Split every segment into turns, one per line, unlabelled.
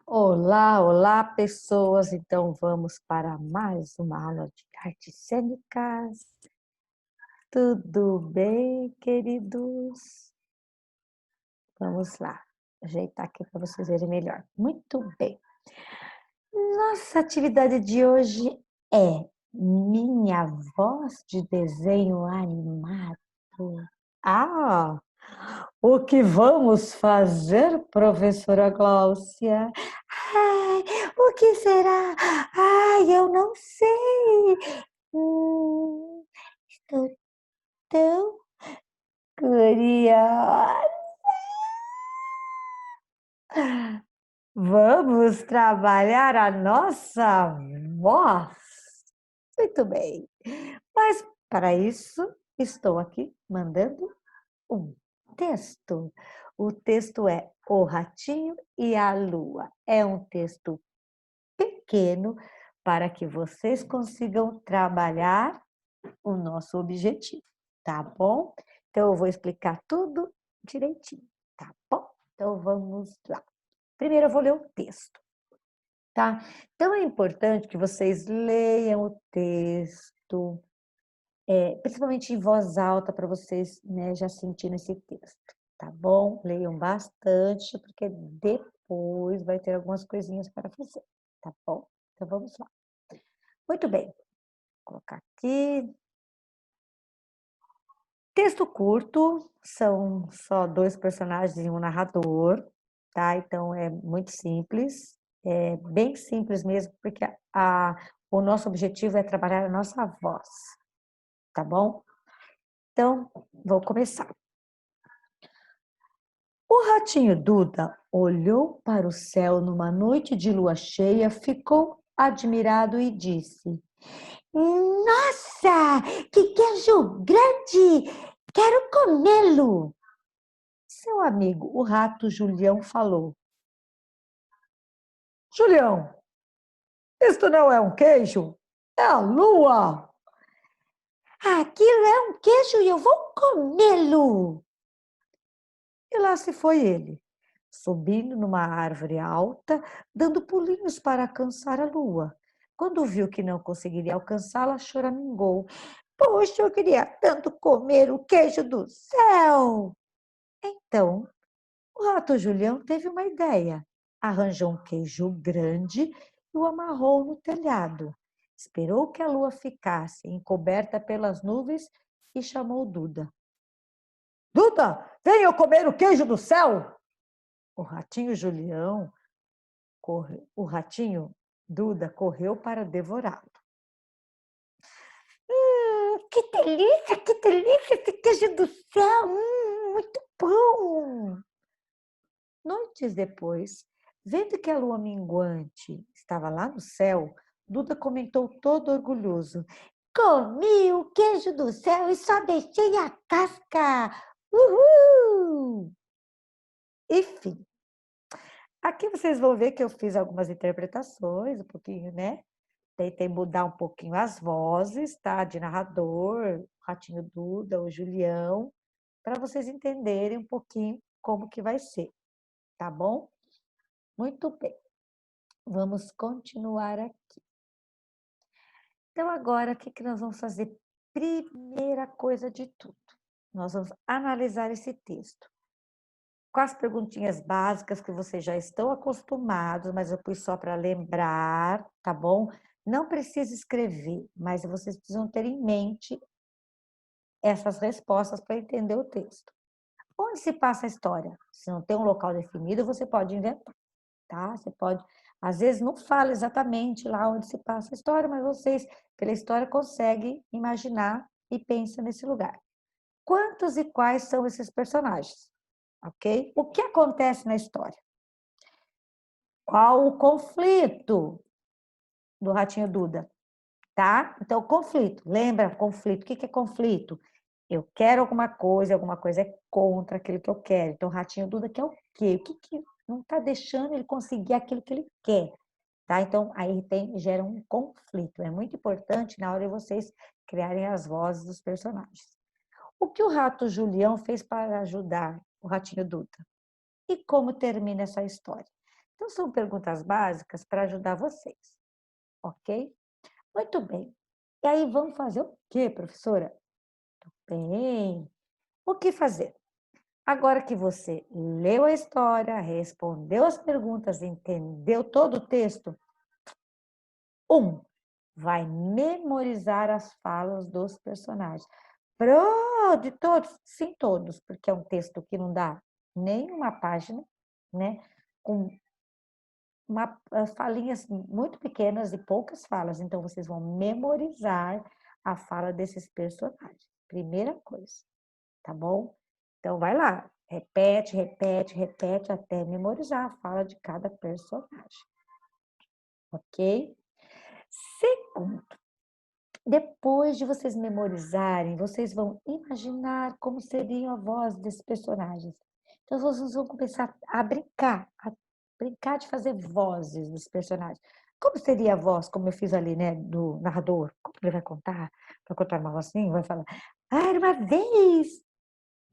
Olá, olá, pessoas. Então, vamos para mais uma aula de artes cênicas. Tudo bem, queridos? Vamos lá, ajeitar aqui para vocês verem melhor. Muito bem. Nossa atividade de hoje é minha voz de desenho animado. Ah, o que vamos fazer, professora Gláucia? Ai, o que será? Ai, eu não sei. Estou tão curiosa. Vamos trabalhar a nossa voz. Muito bem. Mas para isso, estou aqui mandando um texto. O texto é O Ratinho e a Lua. É um texto pequeno para que vocês consigam trabalhar o nosso objetivo, tá bom? Então, eu vou explicar tudo direitinho, tá bom? Então, vamos lá. Primeiro, eu vou ler o texto, tá? Então, é importante que vocês leiam o texto, principalmente em voz alta, para vocês, né, já sentindo esse texto, tá bom? Leiam bastante, porque depois vai ter algumas coisinhas para fazer, tá bom? Então, vamos lá. Muito bem, vou colocar aqui. Texto curto, são só 2 personagens e um narrador, tá? Então, é muito simples, é bem simples mesmo, porque o nosso objetivo é trabalhar a nossa voz, tá bom? Então, vou começar. O ratinho Duda olhou para o céu numa noite de lua cheia, ficou admirado e disse: Nossa, que queijo grande! Quero comê-lo! Seu amigo, o rato Julião, falou: Julião, isto não é um queijo, é a lua! Aquilo é um queijo e eu vou comê-lo! E lá se foi ele, subindo numa árvore alta, dando pulinhos para alcançar a lua. Quando viu que não conseguiria alcançá-la, choramingou. Poxa, eu queria tanto comer o queijo do céu! Então, o rato Julião teve uma ideia. Arranjou um queijo grande e o amarrou no telhado. Esperou que a lua ficasse encoberta pelas nuvens e chamou Duda. Duda, venha comer o queijo do céu! O ratinho Julião, o ratinho Duda correu para devorá-lo. Que delícia esse queijo do céu! Muito bom! Noites depois, vendo que a lua minguante estava lá no céu, Duda comentou todo orgulhoso: Comi o queijo do céu e só deixei a casca! Uhul! Enfim, aqui vocês vão ver que eu fiz algumas interpretações, um pouquinho, né? Tentei mudar um pouquinho as vozes, tá? De narrador, o Ratinho Duda, o Julião, para vocês entenderem um pouquinho como que vai ser, tá bom? Muito bem. Vamos continuar aqui. Então, agora, o que que nós vamos fazer? Primeira coisa de tudo, nós vamos analisar esse texto. Com as perguntinhas básicas que vocês já estão acostumados, mas eu pus só para lembrar, tá bom? Não precisa escrever, mas vocês precisam ter em mente essas respostas para entender o texto. Onde se passa a história? Se não tem um local definido, você pode inventar, tá? Você pode, às vezes não fala exatamente lá onde se passa a história, mas vocês, pela história, conseguem imaginar e pensam nesse lugar. Quantos e quais são esses personagens? Ok? O que acontece na história? Qual o conflito do Ratinho Duda? Tá? Então, conflito. Lembra conflito? O que é conflito? Eu quero alguma coisa é contra aquilo que eu quero. Então, o Ratinho Duda quer o quê? O que que não está deixando ele conseguir aquilo que ele quer? Tá? Então, aí gera um conflito. É muito importante na hora de vocês criarem as vozes dos personagens. O que o rato Julião fez para ajudar o Ratinho Duda? E como termina essa história? Então, são perguntas básicas para ajudar vocês, ok? Muito bem. E aí, vamos fazer o quê, professora? Bem, o que fazer? Agora que você leu a história, respondeu as perguntas, entendeu todo o texto, vai memorizar as falas dos personagens. De todos? Sim, todos, porque é um texto que não dá nem uma página, né? Com falinhas muito pequenas e poucas falas. Então, vocês vão memorizar a fala desses personagens. Primeira coisa, tá bom? Então, vai lá. Repete, repete, repete até memorizar a fala de cada personagem. Ok? Segundo, depois de vocês memorizarem, vocês vão imaginar como seria a voz desses personagens. Então, vocês vão começar a brincar de fazer vozes dos personagens. Como seria a voz, como eu fiz ali, né, do narrador? Como ele vai contar? Vai contar uma vozinha? Vai falar, era uma vez.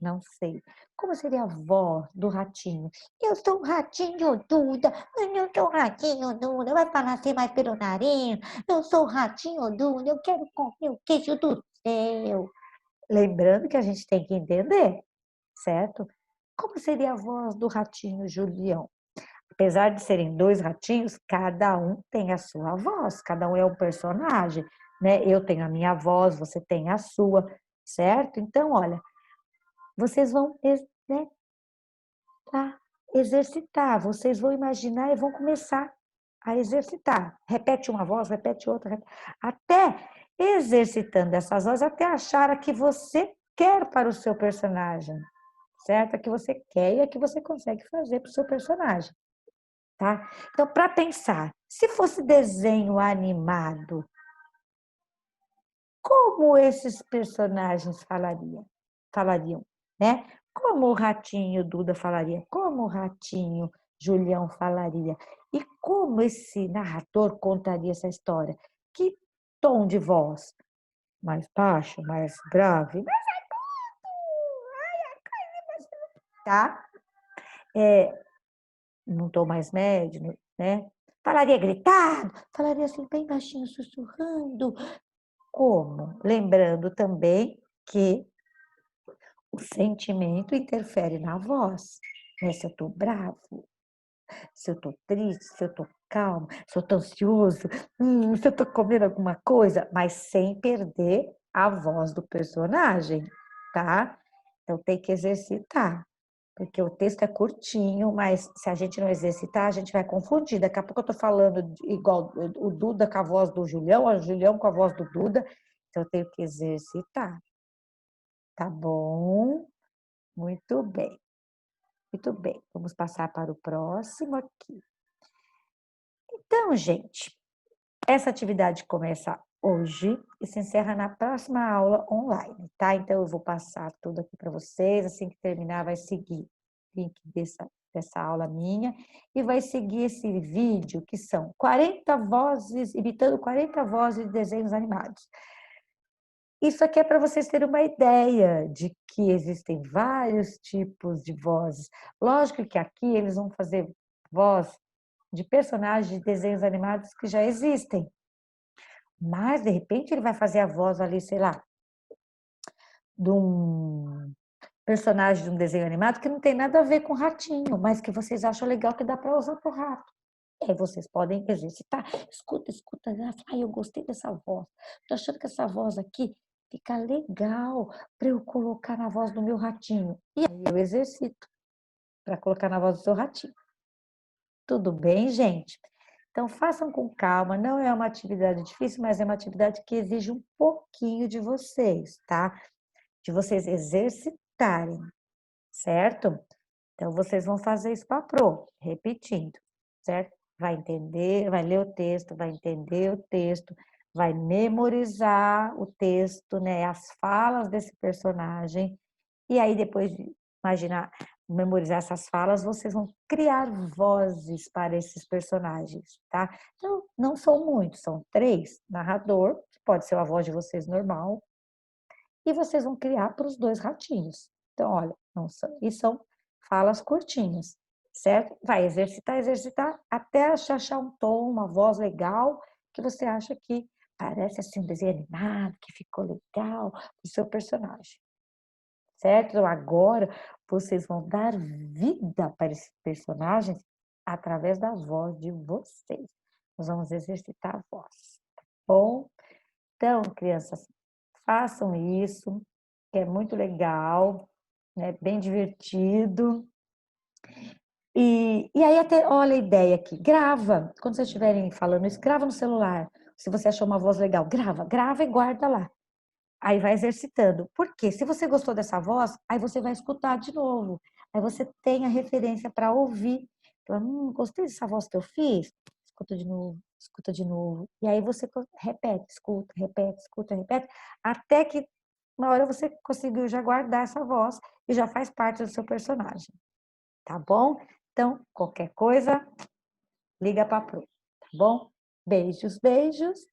Não sei. Como seria a voz do ratinho? Eu sou um ratinho Duda. Eu sou um ratinho Duda. Vai falar assim mais pelo nariz. Eu sou um ratinho Duda. Eu quero comer o queijo do céu. Lembrando que a gente tem que entender, certo? Como seria a voz do ratinho Julião? Apesar de serem dois ratinhos, cada um tem a sua voz. Cada um é um personagem, né? Eu tenho a minha voz, você tem a sua, certo? Então, olha, vocês vão, né, tá? Exercitar. Vocês vão imaginar e vão começar a exercitar. Repete uma voz, repete outra, até exercitando essas vozes, até achar a que você quer para o seu personagem, certo? A que você quer e a que você consegue fazer para o seu personagem, tá? Então, para pensar, se fosse desenho animado, como esses personagens falariam, né? Como o ratinho Duda falaria, como o ratinho Julião falaria, e como esse narrador contaria essa história? Que tom de voz? Mais baixo, mais grave, mais tá? É, num tom mais médio, né? Falaria gritado, falaria assim bem baixinho, sussurrando. Como? Lembrando também que o sentimento interfere na voz, né? Se eu estou bravo, se eu estou triste, se eu estou calmo, se eu estou ansioso, se eu estou comendo alguma coisa, mas sem perder a voz do personagem, tá? Então tem que exercitar, porque o texto é curtinho, mas se a gente não exercitar, a gente vai confundir. Daqui a pouco eu estou falando igual o Duda com a voz do Julião, o Julião com a voz do Duda, então eu tenho que exercitar, tá bom? Muito bem. Muito bem, vamos passar para o próximo aqui. Então, gente, essa atividade começa hoje e se encerra na próxima aula online, tá? Então, eu vou passar tudo aqui para vocês. Assim que terminar, vai seguir o link dessa aula minha e vai seguir esse vídeo, que são 40 vozes, imitando 40 vozes de desenhos animados. Isso aqui é para vocês terem uma ideia de que existem vários tipos de vozes. Lógico que aqui eles vão fazer voz de personagens de desenhos animados que já existem. Mas, de repente, ele vai fazer a voz ali, sei lá, de um personagem de um desenho animado que não tem nada a ver com ratinho, mas que vocês acham legal que dá para usar para o rato. E aí vocês podem exercitar. Escuta, escuta. Ai, eu gostei dessa voz. Tô achando que essa voz aqui fica legal para eu colocar na voz do meu ratinho. E aí eu exercito para colocar na voz do seu ratinho. Tudo bem, gente? Então façam com calma. Não é uma atividade difícil, mas é uma atividade que exige um pouquinho de vocês, tá? De vocês exercitarem, certo? Então, vocês vão fazer isso para a pro, repetindo, certo? Vai entender, vai ler o texto, vai entender o texto, vai memorizar o texto, né? As falas desse personagem. E aí, depois de imaginar, memorizar essas falas, vocês vão criar vozes para esses personagens, tá? Então, não são muitos, são 3. Narrador, que pode ser a voz de vocês normal, e vocês vão criar para os 2 ratinhos. Então, olha, não são, e são falas curtinhas, certo? Vai exercitar, exercitar, até achar um tom, uma voz legal, que você acha que parece assim um desenho animado, que ficou legal do seu personagem, certo? Então agora vocês vão dar vida para esses personagens através da voz de vocês. Nós vamos exercitar a voz, tá bom? Então, crianças, façam isso, que é muito legal, né? Bem divertido. E aí até, olha a ideia aqui, grava, quando vocês estiverem falando isso, grava no celular. Se você achou uma voz legal, grava e guarda lá. Aí vai exercitando. Por quê? Se você gostou dessa voz, aí você vai escutar de novo. Aí você tem a referência para ouvir. Fala, gostei dessa voz que eu fiz. Escuta de novo, escuta de novo. E aí você repete, escuta, repete, escuta, repete, até que uma hora você conseguiu já guardar essa voz e já faz parte do seu personagem. Tá bom? Então, qualquer coisa, liga para a Pro, tá bom? Beijos, beijos